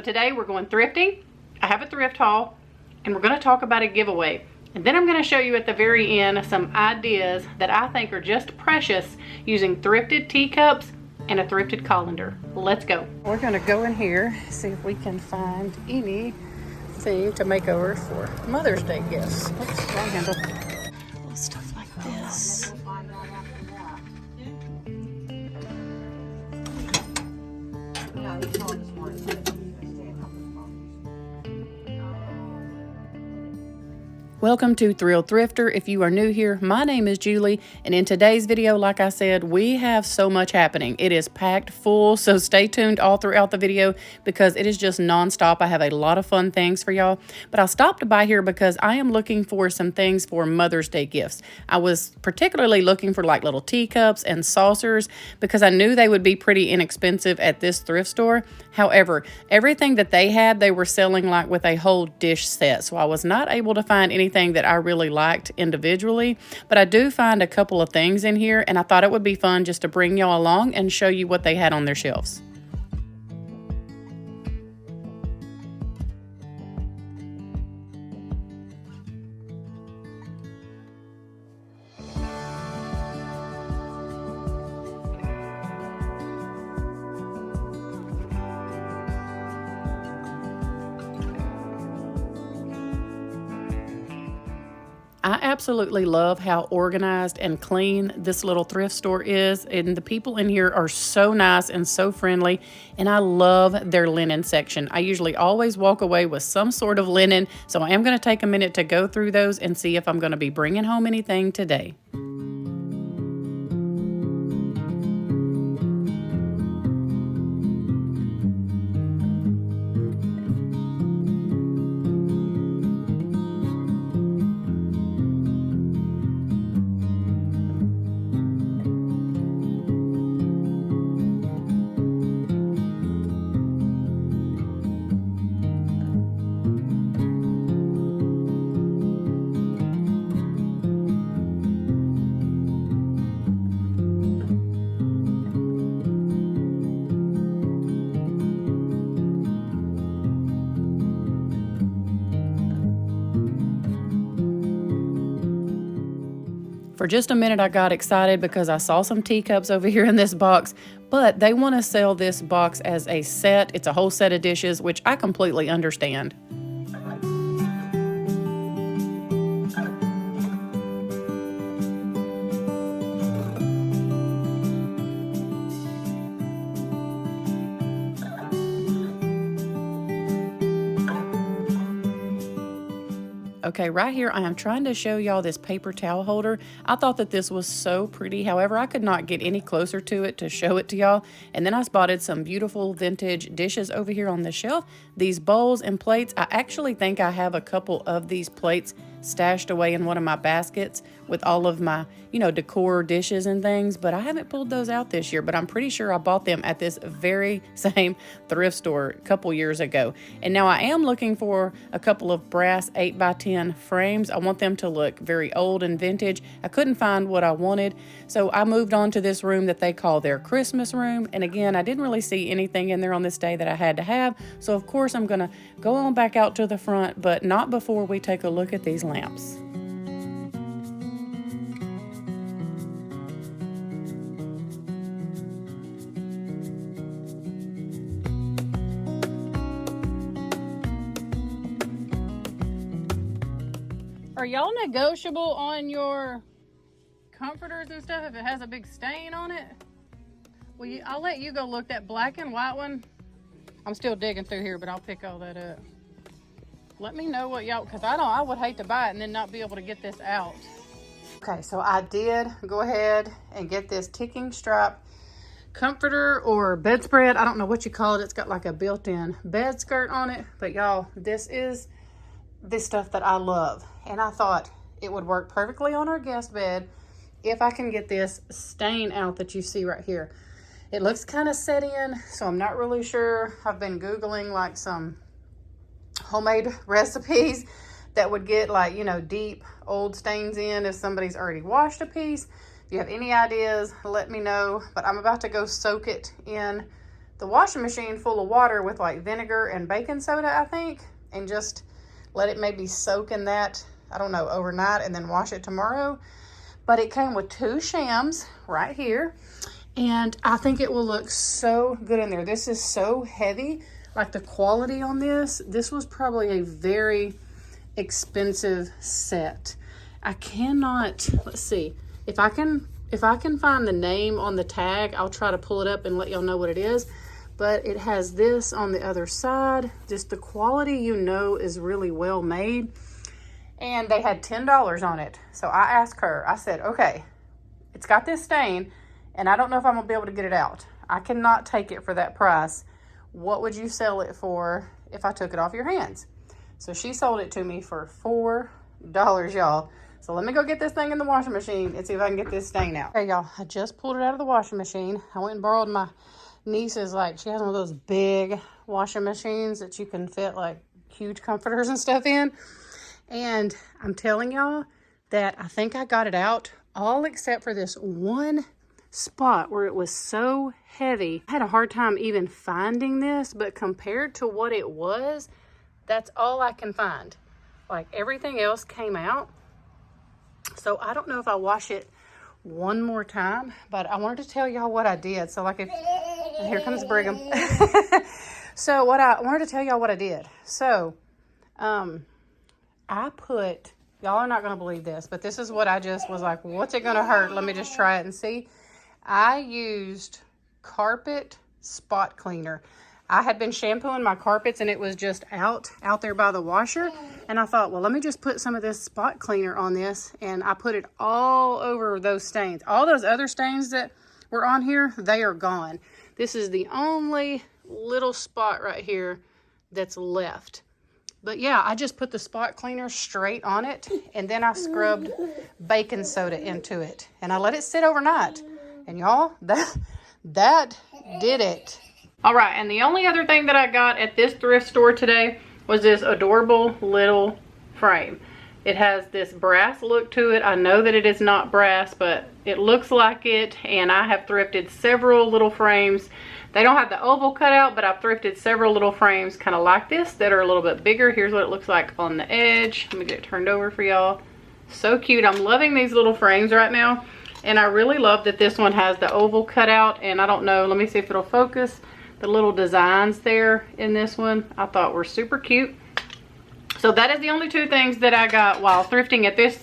today we're going thrifting. I have a thrift haul and we're going to talk about a giveaway. And then I'm going to show you at the very end some ideas that I think are just precious using thrifted teacups and a thrifted colander. Let's go. We're going to go in here, see if we can find anything to make over for Mother's Day gifts. Oops, wrong handle. Little stuff like this. Welcome to Styled Thrifter. If you are new here, my name is Julie, and in today's video, like I said, we have so much happening. It is packed full, so stay tuned all throughout the video because it is just nonstop. I have a lot of fun things for y'all, but I stopped by here because I am looking for some things for Mother's Day gifts. I was particularly looking for like little teacups and saucers because I knew they would be pretty inexpensive at this thrift store. However, everything that they had, they were selling like with a whole dish set, so I was not able to find anything that I really liked individually, but I do find a couple of things in here, and I thought it would be fun just to bring y'all along and show you what they had on their shelves. I absolutely love how organized and clean this little thrift store is, and the people in here are so nice and so friendly, and I love their linen section. I usually always walk away with some sort of linen, so I am going to take a minute to go through those and see if I'm going to be bringing home anything today. For just a minute, I got excited because I saw some teacups over here in this box, but they want to sell this box as a set. It's a whole set of dishes, which I completely understand. Okay, right here, I am trying to show y'all this paper towel holder. I thought that this was so pretty. However, I could not get any closer to it to show it to y'all. And then I spotted some beautiful vintage dishes over here on the shelf. These bowls and plates. I actually think I have a couple of these plates stashed away in one of my baskets with all of my, decor dishes and things, but I haven't pulled those out this year, but I'm pretty sure I bought them at this very same thrift store a couple years ago. And now I am looking for a couple of brass 8x10 frames. I want them to look very old and vintage. I couldn't find what I wanted, so I moved on to this room that they call their Christmas room. And again, I didn't really see anything in there on this day that I had to have, so of course I'm gonna go on back out to the front, but not before we take a look at these lamps. Are y'all negotiable on your comforters and stuff if it has a big stain on it? Well, I'll let you go look. That black and white one, I'm still digging through here, but I'll pick all that up. Let me know what y'all, because I would hate to buy it and then not be able to get this out. Okay, so I did go ahead and get this ticking stripe comforter or bedspread. I don't know what you call it. It's got like a built-in bed skirt on it, but y'all, this is the stuff that I love. And I thought it would work perfectly on our guest bed if I can get this stain out that you see right here. It looks kind of set in, so I'm not really sure. I've been Googling like some homemade recipes that would get like, deep old stains in if somebody's already washed a piece. If you have any ideas, let me know. But I'm about to go soak it in the washing machine full of water with like vinegar and baking soda, I think, and just let it maybe soak in that, I don't know, overnight, and then wash it tomorrow. But it came with 2 shams right here, and I think it will look so good in there. This is so heavy. Like the quality on this was probably a very expensive set. I cannot, let's see, if I can find the name on the tag, I'll try to pull it up and let y'all know what it is. But it has this on the other side. Just the quality, you know, is really well made. And they had $10 on it. So I asked her, I said, okay, it's got this stain and I don't know if I'm gonna be able to get it out. I cannot take it for that price. What would you sell it for if I took it off your hands? So she sold it to me for $4, y'all. So let me go get this thing in the washing machine and see if I can get this stain out. Okay, y'all, I just pulled it out of the washing machine. I went and borrowed my niece's, like, she has one of those big washing machines that you can fit like huge comforters and stuff in. And I'm telling y'all that I think I got it out all except for this one spot where it was so heavy. I had a hard time even finding this, but compared to what it was, that's all I can find. Like everything else came out. So I don't know if I wash it one more time, but I wanted to tell y'all what I did. So like if, here comes Brigham. So I wanted to tell y'all what I did. So I put, y'all are not going to believe this, but this is what I just was like, what's it going to hurt? Let me just try it and see. I used carpet spot cleaner. I had been shampooing my carpets and it was just out there by the washer. And I thought, well, let me just put some of this spot cleaner on this. And I put it all over those stains. All those other stains that were on here, they are gone. This is the only little spot right here that's left. But yeah, I just put the spot cleaner straight on it. And then I scrubbed baking soda into it. And I let it sit overnight. And y'all, that did it. All right, and the only other thing that I got at this thrift store today was this adorable little frame. It has this brass look to it. I know that it is not brass, but it looks like it, and I have thrifted several little frames. They don't have the oval cut out, but I've thrifted several little frames kind of like this that are a little bit bigger. Here's what it looks like on the edge. Let me get it turned over for y'all. So cute. I'm loving these little frames right now, and I really love that this one has the oval cut out, and I don't know, let me see if it'll focus. The little designs there in this one I thought were super cute. So that is the only 2 things that I got while thrifting at this,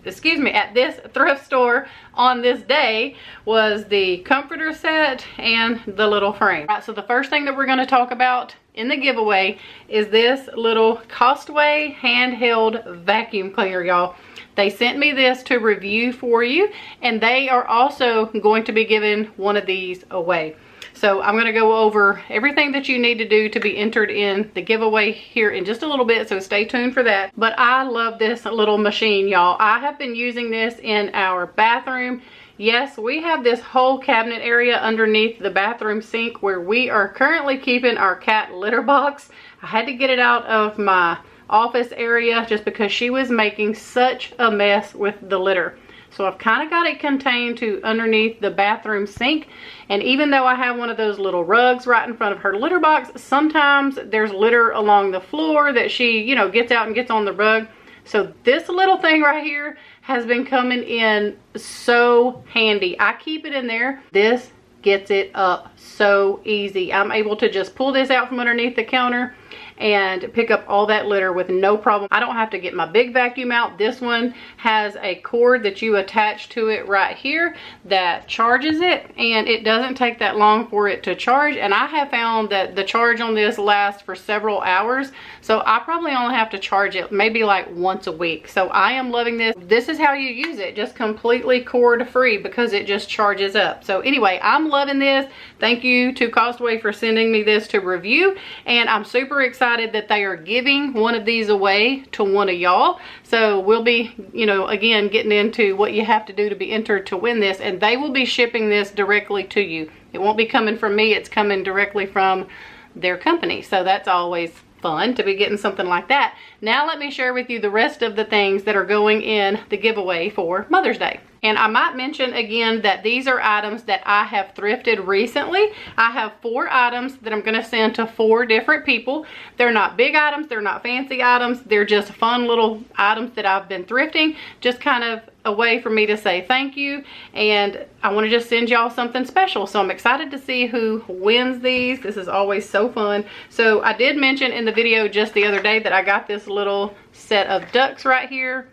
at this thrift store on this day, was the comforter set and the little frame. All right, so the first thing that we're going to talk about in the giveaway is this little Costway handheld vacuum cleaner, y'all. They sent me this to review for you, and they are also going to be giving one of these away. So I'm going to go over everything that you need to do to be entered in the giveaway here in just a little bit, so stay tuned for that. But I love this little machine, y'all. I have been using this in our bathroom. Yes, we have this whole cabinet area underneath the bathroom sink where we are currently keeping our cat litter box. I had to get it out of my office area just because she was making such a mess with the litter. So I've kind of got it contained to underneath the bathroom sink. And even though I have one of those little rugs right in front of her litter box, sometimes there's litter along the floor that she, you know, gets out and gets on the rug. So this little thing right here has been coming in so handy. I keep it in there. This gets it up so easy. I'm able to just pull this out from underneath the counter and pick up all that litter with no problem. I don't have to get my big vacuum out. This one has a cord that you attach to it right here that charges it, and it doesn't take that long for it to charge. And I have found that the charge on this lasts for several hours, so I probably only have to charge it maybe like once a week. So I am loving this. This is how you use it, just completely cord free, because it just charges up. So anyway, I'm loving this. Thank you to Costway for sending me this to review, and I'm super excited that they are giving one of these away to one of y'all. So we'll be, you know, again, getting into what you have to do to be entered to win this, and they will be shipping this directly to you. It won't be coming from me, it's coming directly from their company. So that's always fun to be getting something like that. Now let me share with you the rest of the things that are going in the giveaway for Mother's Day. And I might mention again that these are items that I have thrifted recently. I have 4 items that I'm gonna send to 4 different people. They're not big items, they're not fancy items, they're just fun little items that I've been thrifting, just kind of a way for me to say thank you, and I want to just send y'all something special. So I'm excited to see who wins these. This is always so fun. So I did mention in the video just the other day that I got this little set of ducks right here.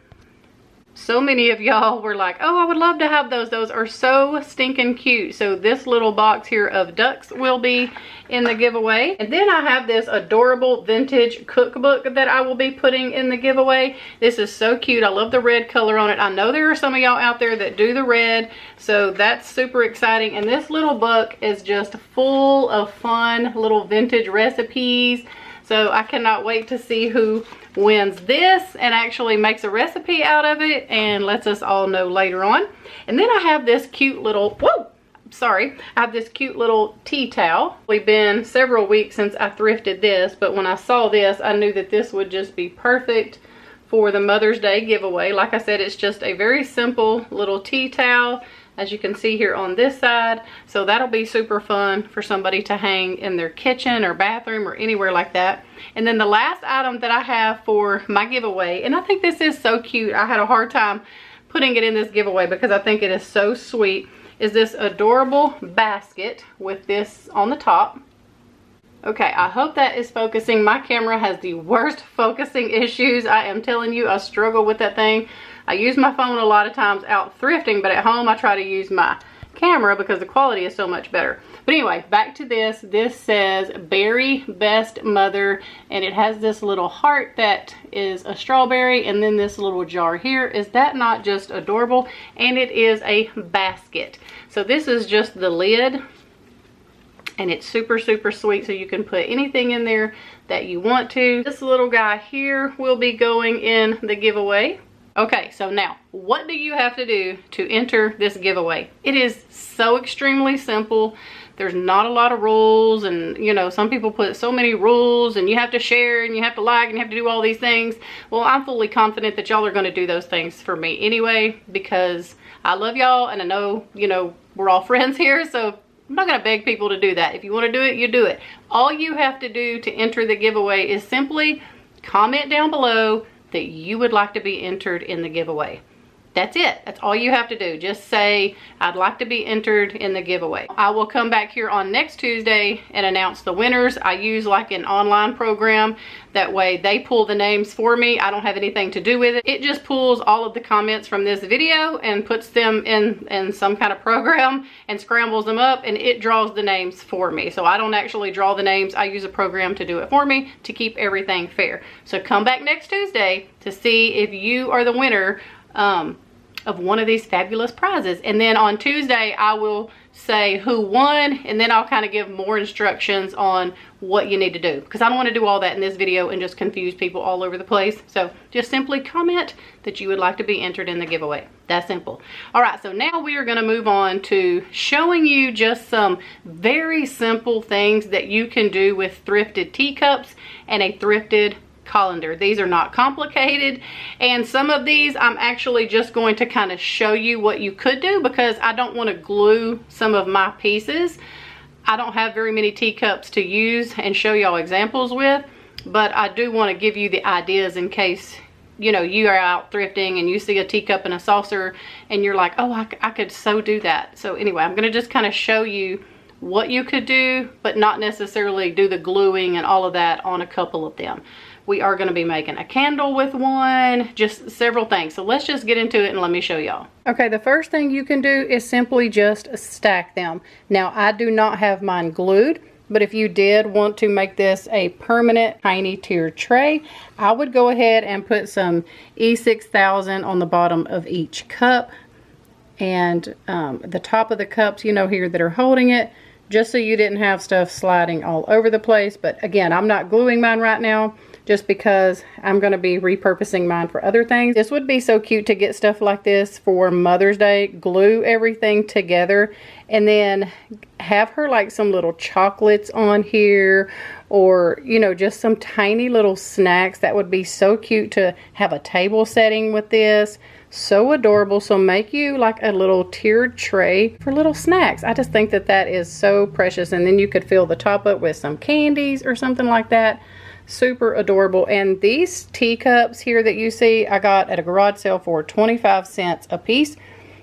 So many of y'all were like, oh, I would love to have those. Those are so stinking cute. So this little box here of ducks will be in the giveaway. And then I have this adorable vintage cookbook that I will be putting in the giveaway. This is so cute. I love the red color on it. I know there are some of y'all out there that do the red, so that's super exciting. And this little book is just full of fun little vintage recipes. So I cannot wait to see who wins this and actually makes a recipe out of it and lets us all know later on. And then I have this cute little, I have this cute little tea towel. We've been several weeks since I thrifted this, but when I saw this, I knew that this would just be perfect for the Mother's Day giveaway. Like I said, it's just a very simple little tea towel, as you can see here on this side. So that'll be super fun for somebody to hang in their kitchen or bathroom or anywhere like that. And then the last item that I have for my giveaway, and I think this is so cute, I had a hard time putting it in this giveaway because I think it is so sweet, is this adorable basket with this on the top. Okay, I hope that is focusing. My camera has the worst focusing issues. I am telling you, I struggle with that thing. I use my phone a lot of times out thrifting, but at home I try to use my camera because the quality is so much better. But anyway, back to this. This says Berry Best Mother, and it has this little heart that is a strawberry, and then this little jar here. Is that not just adorable? And it is a basket. So this is just the lid, and it's super, super sweet, so you can put anything in there that you want to. This little guy here will be going in the giveaway. Okay, so now, what do you have to do to enter this giveaway? It is so extremely simple. There's not a lot of rules, and you know, some people put so many rules, and you have to share, and you have to like, and you have to do all these things. Well, I'm fully confident that y'all are gonna do those things for me anyway, because I love y'all, and I know, you know, we're all friends here, so I'm not gonna beg people to do that. If you wanna do it, you do it. All you have to do to enter the giveaway is simply comment down below that you would like to be entered in the giveaway. That's it. That's all you have to do. Just say, I'd like to be entered in the giveaway. I will come back here on next Tuesday and announce the winners. I use like an online program. That way they pull the names for me. I don't have anything to do with it. It just pulls all of the comments from this video and puts them in some kind of program and scrambles them up, and it draws the names for me. So I don't actually draw the names. I use a program to do it for me to keep everything fair. So come back next Tuesday to see if you are the winner of one of these fabulous prizes. And then on Tuesday, I will say who won, and then I'll kind of give more instructions on what you need to do, because I don't want to do all that in this video and just confuse people all over the place. So just simply comment that you would like to be entered in the giveaway. That's simple. All right, so now we are going to move on to showing you just some very simple things that you can do with thrifted teacups and a thrifted colander. These are not complicated, and some of these I'm actually just going to kind of show you what you could do, because I don't want to glue some of my pieces. I don't have very many teacups to use and show y'all examples with, but I do want to give you the ideas in case, you know, you are out thrifting and you see a teacup and a saucer and you're like, oh, I could so do that. So anyway, I'm going to just kind of show you what you could do, but not necessarily do the gluing and all of that on a couple of them. We are going to be making a candle with one, just several things. So let's just get into it and let me show y'all. Okay, the first thing you can do is simply just stack them. Now, I do not have mine glued, but if you did want to make this a permanent tiny tier tray, I would go ahead and put some E6000 on the bottom of each cup, and the top of the cups, you know, here that are holding it, just so you didn't have stuff sliding all over the place. But again, I'm not gluing mine right now, just because I'm going to be repurposing mine for other things. This would be so cute to get stuff like this for Mother's Day. Glue everything together and then have her like some little chocolates on here, or you know, just some tiny little snacks. That would be so cute to have a table setting with this. So adorable. So make you like a little tiered tray for little snacks. I just think that that is so precious. And then you could fill the top up with some candies or something like that. Super adorable. And these teacups here that you see, I got at a garage sale for 25 cents a piece.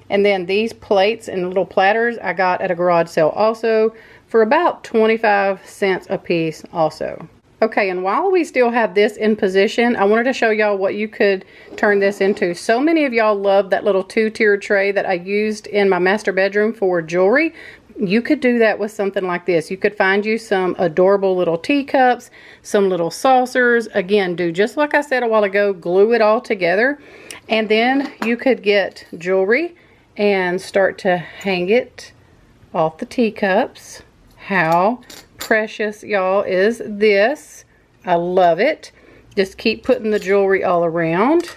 And then these plates and little platters I got at a garage sale also for about 25 cents a piece also. Okay, and while we still have this in position, I wanted to show y'all what you could turn this into. So many of y'all love that little 2-tiered tray that I used in my master bedroom for jewelry. You could do that with something like this. You could find you some adorable little teacups, some little saucers. Again, do just like I said a while ago, glue it all together. And then you could get jewelry and start to hang it off the teacups. How precious, y'all, is this? I love it. Just keep putting the jewelry all around.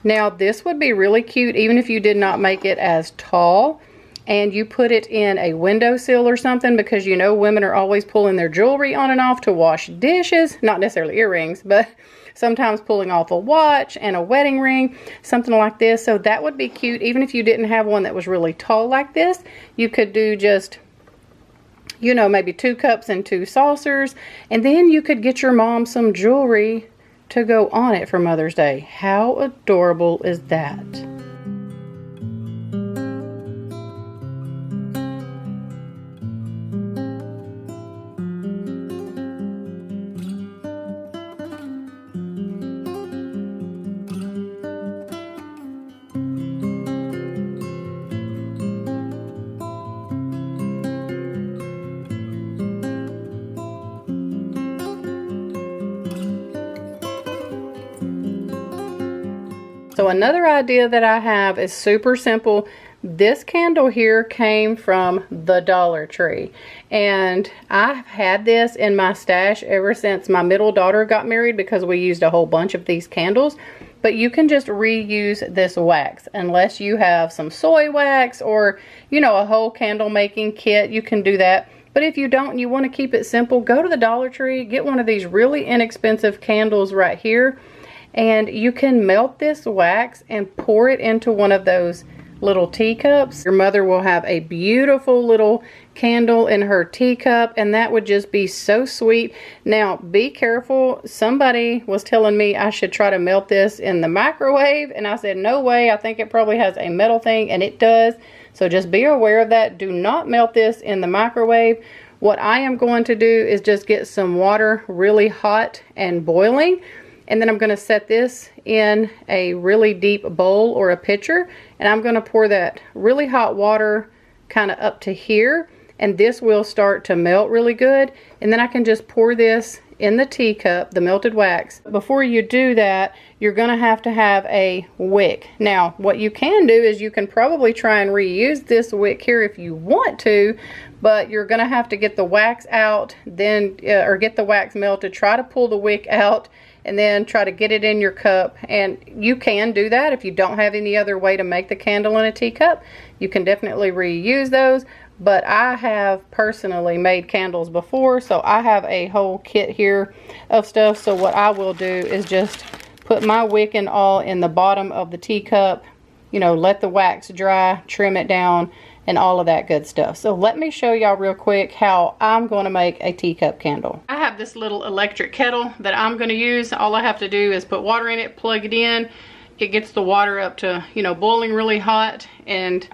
Now this would be really cute even if you did not make it as tall and you put it in a windowsill or something, because you know women are always pulling their jewelry on and off to wash dishes. Not necessarily earrings, but sometimes pulling off a watch and a wedding ring, something like this. So that would be cute. Even if you didn't have one that was really tall like this, you could do just, you know, maybe 2 cups and 2 saucers, and then you could get your mom some jewelry to go on it for Mother's Day. How adorable is that? So another idea that I have is super simple. This candle here came from the Dollar Tree, and I've had this in my stash ever since my middle daughter got married because we used a whole bunch of these candles. But you can just reuse this wax unless you have some soy wax or, you know, a whole candle making kit. You can do that. But if you don't and you want to keep it simple, go to the Dollar Tree, get one of these really inexpensive candles right here. And you can melt this wax and pour it into one of those little teacups. Your mother will have a beautiful little candle in her teacup, and that would just be so sweet. Now, be careful. Somebody was telling me I should try to melt this in the microwave, and I said, no way. I think it probably has a metal thing, and it does. So just be aware of that. Do not melt this in the microwave. What I am going to do is just get some water really hot and boiling. And then I'm going to set this in a really deep bowl or a pitcher. And I'm going to pour that really hot water kind of up to here. And this will start to melt really good. And then I can just pour this in the teacup, the melted wax. Before you do that, you're going to have a wick. Now, what you can do is you can probably try and reuse this wick here if you want to. But you're going to have to get the wax out, then or get the wax melted. Try to pull the wick out, and then try to get it in your cup. And you can do that if you don't have any other way to make the candle in a teacup. You can definitely reuse those. But I have personally made candles before, so I have a whole kit here of stuff. So what I will do is just put my wick and all in the bottom of the teacup, you know, let the wax dry, trim it down, and all of that good stuff. So let me show y'all real quick how I'm going to make a teacup candle. I have this little electric kettle that I'm going to use. All I have to do is put water in it, plug it in. It gets the water up to, you know, boiling really hot, and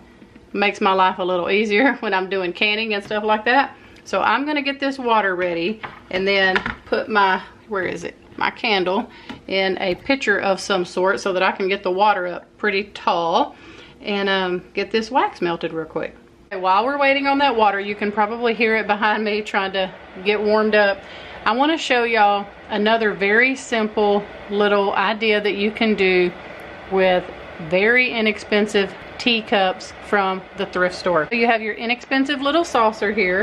makes my life a little easier when I'm doing canning and stuff like that. So I'm going to get this water ready and then put my, where is it? My candle in a pitcher of some sort so that I can get the water up pretty tall and get this wax melted real quick. While we're waiting on that water, you can probably hear it behind me trying to get warmed up. I want to show y'all another very simple little idea that you can do with very inexpensive teacups from the thrift store. So you have your inexpensive little saucer here,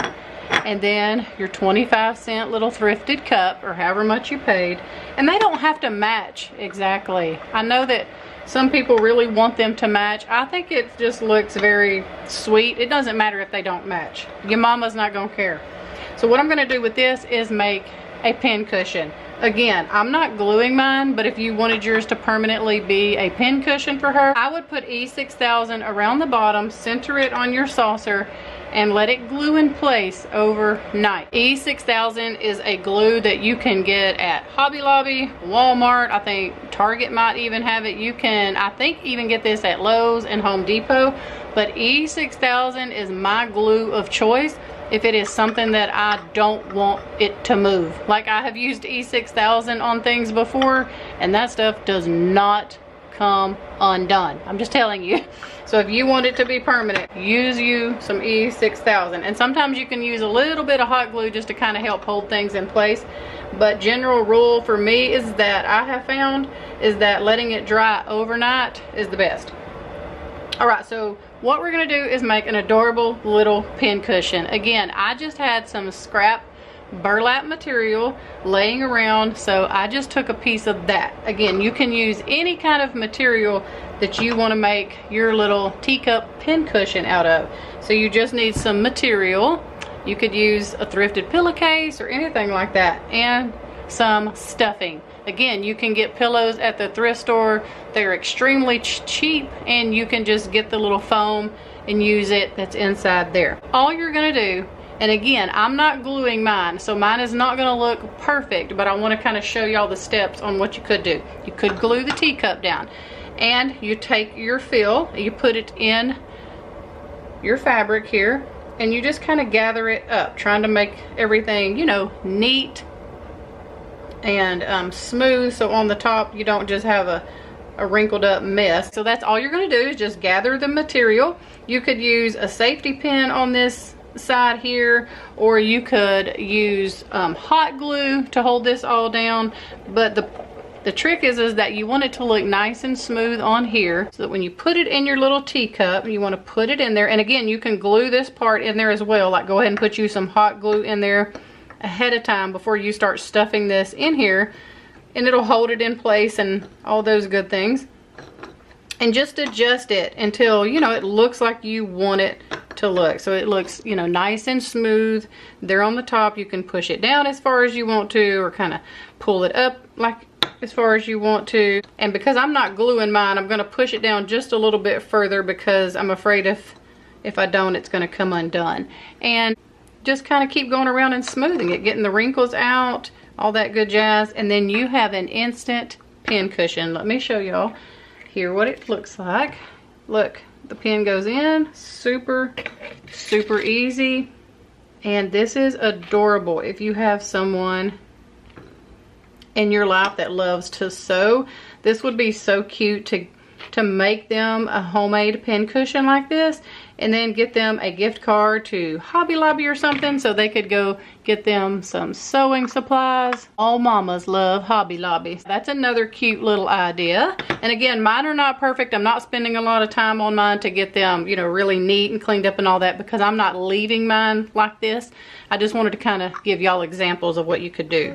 and then your 25-cent little thrifted cup, or however much you paid. And they don't have to match exactly. I know that some people really want them to match. I think it just looks very sweet. It doesn't matter if they don't match. Your mama's not gonna care. So what I'm gonna do with this is make a pin cushion. Again, I'm not gluing mine, but if you wanted yours to permanently be a pin cushion for her, I would put E6000 around the bottom, center it on your saucer, and let it glue in place overnight. E6000 is a glue that you can get at Hobby Lobby, Walmart, I think Target might even have it. You can, I think, even get this at Lowe's and Home Depot, but E6000 is my glue of choice if it is something that I don't want it to move. Like, I have used E6000 on things before, and that stuff does not come undone. I'm just telling you. So if you want it to be permanent, use you some E6000. And sometimes you can use a little bit of hot glue just to kind of help hold things in place. But general rule for me is that I have found is that letting it dry overnight is the best. All right, so what we're gonna do is make an adorable little pin cushion. Again, I just had some scrap burlap material laying around, so I just took a piece of that. Again, you can use any kind of material that you want to make your little teacup pin cushion out of. So you just need some material. You could use a thrifted pillowcase or anything like that, and some stuffing. Again, you can get pillows at the thrift store. They're extremely cheap, and you can just get the little foam and use it that's inside there. All you're gonna do, and again, I'm not gluing mine, so mine is not gonna look perfect, but I wanna kind of show y'all the steps on what you could do. You could glue the teacup down, and you take your fill, you put it in your fabric here, and you just kind of gather it up, trying to make everything, you know, neat and smooth, so on the top you don't just have a wrinkled up mess. So that's all you're going to do is just gather the material. You could use a safety pin on this side here, or you could use hot glue to hold this all down. But the trick is that you want it to look nice and smooth on here, so that when you put it in your little teacup, you want to put it in there. And again, you can glue this part in there as well. Like, go ahead and put you some hot glue in there ahead of time before you start stuffing this in here, and it'll hold it in place and all those good things. And just adjust it until, you know, it looks like you want it to look. So it looks, you know, nice and smooth there on the top. You can push it down as far as you want to, or kind of pull it up like as far as you want to. And because I'm not gluing mine, I'm going to push it down just a little bit further, because I'm afraid if I don't, it's going to come undone. And just kind of keep going around and smoothing it, getting the wrinkles out, all that good jazz, and then you have an instant pin cushion. Let me show y'all here what it looks like. Look, the pin goes in, super easy, and this is adorable. If you have someone in your life that loves to sew, this would be so cute to make them a homemade pin cushion like this, and then get them a gift card to Hobby Lobby or something, so they could go get them some sewing supplies. All mamas love Hobby Lobby. That's another cute little idea. And again, mine are not perfect. I'm not spending a lot of time on mine to get them, you know, really neat and cleaned up and all that, because I'm not leaving mine like this. I just wanted to kind of give y'all examples of what you could do.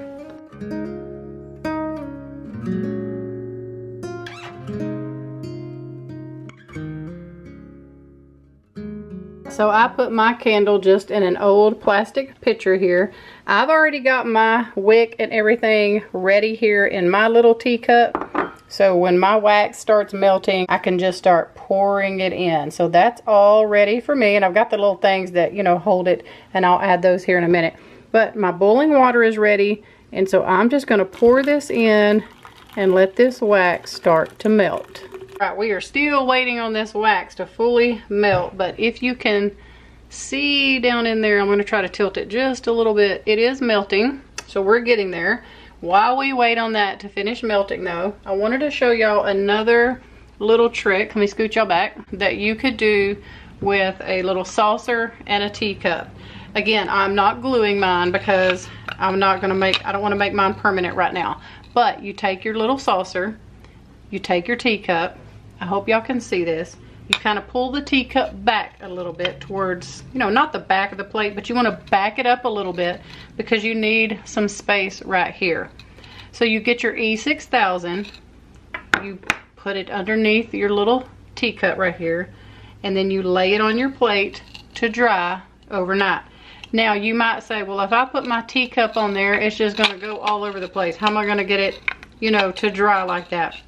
So I put my candle just in an old plastic pitcher here. I've already got my wick and everything ready here in my little teacup. So when my wax starts melting, I can just start pouring it in. So that's all ready for me. And I've got the little things that, you know, hold it, and I'll add those here in a minute. But my boiling water is ready. And so I'm just going to pour this in and let this wax start to melt. Alright, we are still waiting on this wax to fully melt, but if you can see down in there, I'm going to try to tilt it just a little bit. It is melting, so we're getting there. While we wait on that to finish melting though, I wanted to show y'all another little trick, let me scoot y'all back, that you could do with a little saucer and a teacup. Again, I'm not gluing mine because I don't want to make mine permanent right now. But you take your little saucer, you take your teacup, I hope y'all can see this. you kind of pull the teacup back a little bit towards, you know, not the back of the plate, but you want to back it up a little bit because you need some space right here. So you get your E6000, you put it underneath your little teacup right here, and then you lay it on your plate to dry overnight. Now you might say, well, if I put my teacup on there, it's just going to go all over the place. How am I going to get it, you know, to dry like that?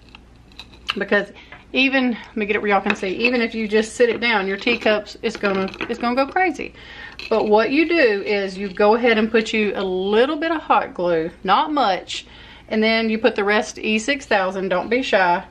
Because even, let me get it where y'all can see, even if you just sit it down, your teacups, it's gonna go crazy. But what you do is you go ahead and put you a little bit of hot glue, not much, and then you put the rest E6000, don't be shy,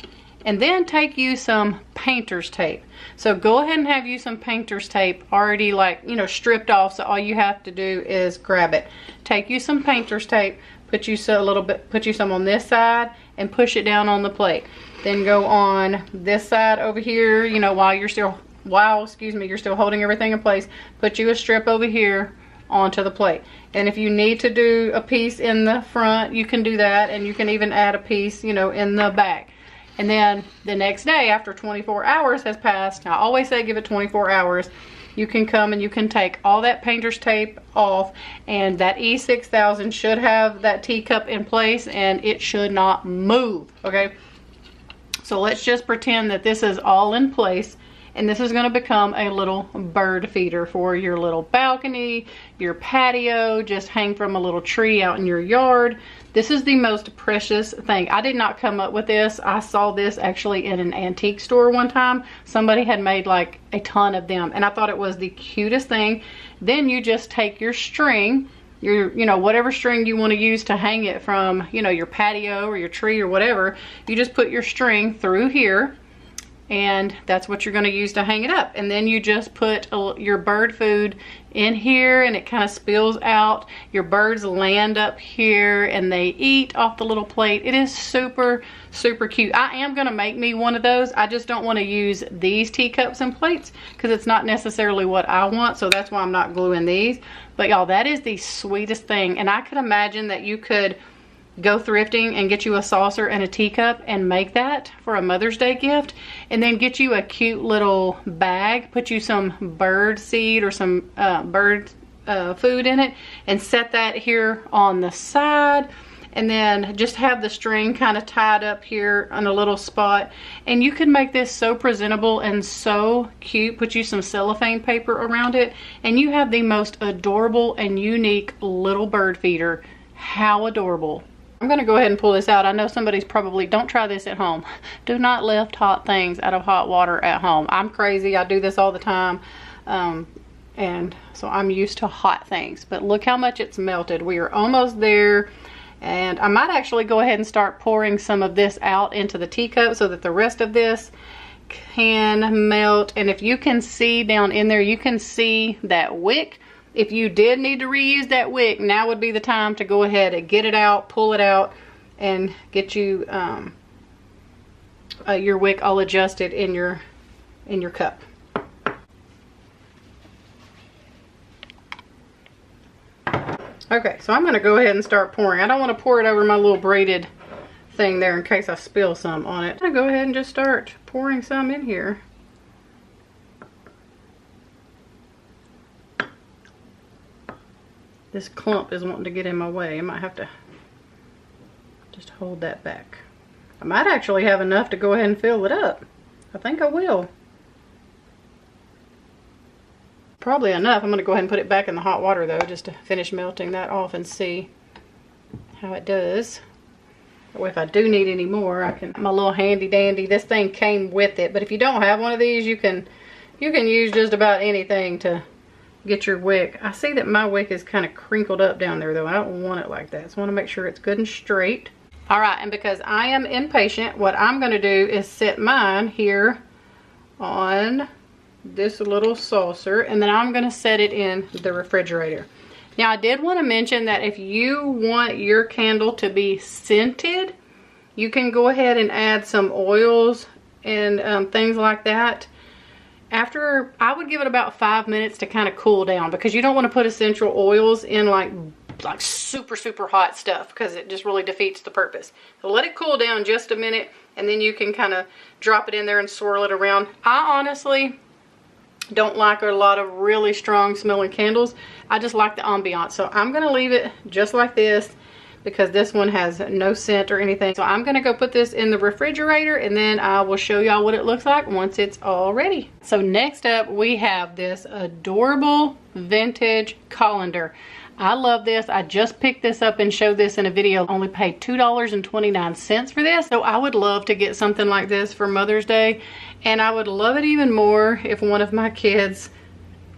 and then take you some painter's tape. So go ahead and have you some painter's tape already, like, you know, stripped off, so all you have to do is grab it. Take you some painter's tape, put you some on this side, and push it down on the plate. Then go on this side over here, you know, while you're still holding everything in place, put you a strip over here onto the plate. And if you need to do a piece in the front, you can do that, and you can even add a piece, you know, in the back. And then the next day, after 24 hours has passed, I always say give it 24 hours, you can come and you can take all that painter's tape off, and that E6000 should have that teacup in place and it should not move, okay? So let's just pretend that this is all in place, and this is going to become a little bird feeder for your little balcony, your patio, just hang from a little tree out in your yard. This is the most precious thing. I did not come up with this. I saw this actually in an antique store one time. Somebody had made like a ton of them, and I thought it was the cutest thing. Then you just take your string, you know, whatever string you want to use to hang it from, you know, your patio or your tree or whatever, you just put your string through here, and that's what you're going to use to hang it up. And then you just put your bird food in here, and it kind of spills out. Your birds land up here and they eat off the little plate. It is super, super cute. I am going to make me one of those. I just don't want to use these teacups and plates because it's not necessarily what I want, so that's why I'm not gluing these. But y'all, that is the sweetest thing. And I could imagine that you could go thrifting and get you a saucer and a teacup and make that for a Mother's Day gift, and then get you a cute little bag, put you some bird seed or some bird food in it, and set that here on the side, and then just have the string kind of tied up here on a little spot. And you can make this so presentable and so cute. Put you some cellophane paper around it, and you have the most adorable and unique little bird feeder. How adorable. I'm going to go ahead and pull this out. I know somebody's probably, don't try this at home. Do not lift hot things out of hot water at home. I'm crazy. I do this all the time. And so I'm used to hot things. But look how much it's melted. We are almost there. And I might actually go ahead and start pouring some of this out into the teacup so that the rest of this can melt. And if you can see down in there, you can see that wick. If you did need to reuse that wick, now would be the time to go ahead and get it out, pull it out, and get you your wick all adjusted in your cup. Okay, so I'm going to go ahead and start pouring. I don't want to pour it over my little braided thing there in case I spill some on it. I'm going to go ahead and just start pouring some in here. This clump is wanting to get in my way. I might have to just hold that back. I might actually have enough to go ahead and fill it up. I think I will. Probably enough. I'm going to go ahead and put it back in the hot water though, just to finish melting that off and see how it does. Or if I do need any more, I can, my little handy dandy, this thing came with it. But if you don't have one of these, you can use just about anything to get your wick. I see that my wick is kind of crinkled up down there though. I don't want it like that. So I want to make sure it's good and straight. All right, and because I am impatient, what I'm going to do is set mine here on this little saucer, and then I'm going to set it in the refrigerator. Now I did want to mention that if you want your candle to be scented, you can go ahead and add some oils and things like that. After, I would give it about 5 minutes to kind of cool down, because you don't want to put essential oils in like like super hot stuff, because it just really defeats the purpose. So let it cool down just a minute, and then you can kind of drop it in there and swirl it around. I honestly don't like a lot of really strong smelling candles. I just like the ambiance. So I'm gonna leave it just like this, because this one has no scent or anything. So I'm gonna go put this in the refrigerator, and then I will show y'all what it looks like once it's all ready. So next up, we have this adorable vintage colander. I love this. I just picked this up and showed this in a video. Only paid $2.29 for this. So I would love to get something like this for Mother's Day. And I would love it even more if one of my kids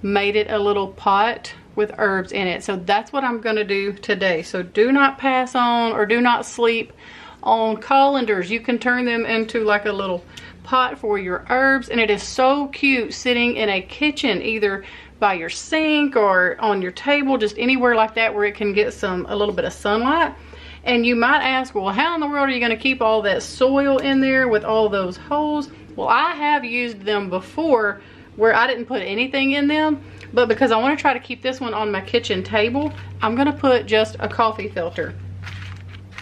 made it a little pot with herbs in it. So that's what I'm gonna do today. So do not pass on, or do not sleep on colanders. You can turn them into like a little pot for your herbs, and it is so cute sitting in a kitchen, either by your sink or on your table, just anywhere like that where it can get a little bit of sunlight. And you might ask, well, how in the world are you gonna keep all that soil in there with all those holes? Well, I have used them before where I didn't put anything in them, but because I want to try to keep this one on my kitchen table, I'm gonna put just a coffee filter.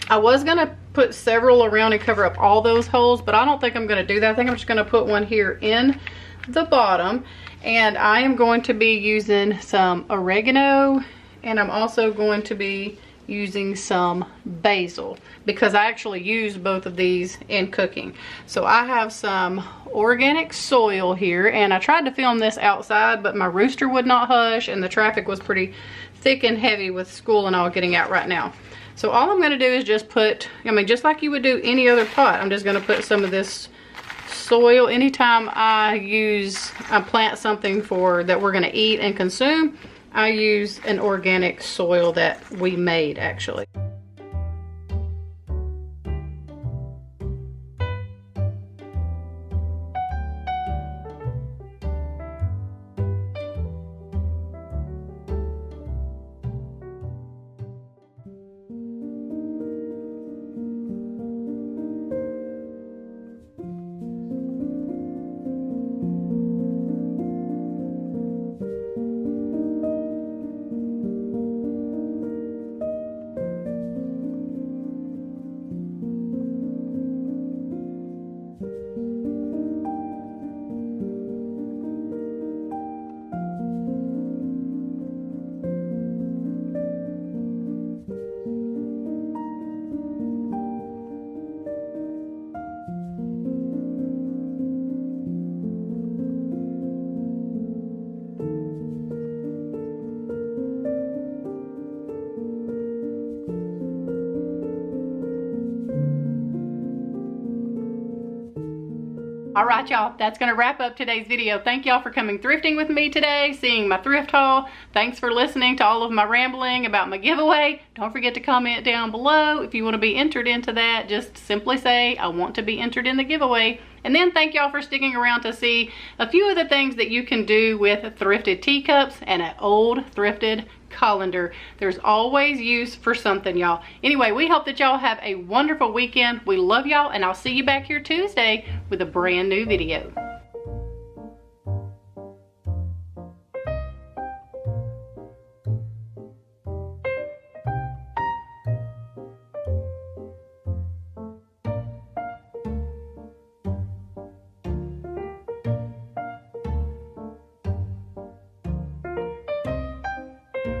I was gonna put several around and cover up all those holes, but I don't think I'm gonna do that. I think I'm just gonna put one here in the bottom, and I am going to be using some oregano, and I'm also going to be using some basil, because I actually use both of these in cooking. So I have some organic soil here, and I tried to film this outside, but my rooster would not hush, and the traffic was pretty thick and heavy with school and all getting out right now. So all I'm gonna do is just put, I mean, just like you would do any other pot, I'm just gonna put some of this soil. Anytime I plant something that we're gonna eat and consume, I use an organic soil that we made actually. All right, y'all, that's gonna wrap up today's video. Thank y'all for coming thrifting with me today, seeing my thrift haul. Thanks for listening to all of my rambling about my giveaway. Don't forget to comment down below if you want to be entered into that. Just simply say, I want to be entered in the giveaway. And then thank y'all for sticking around to see a few of the things that you can do with thrifted teacups and an old thrifted colander. There's always use for something, y'all. Anyway, we hope that y'all have a wonderful weekend. We love y'all, and I'll see you back here Tuesday with a brand new video.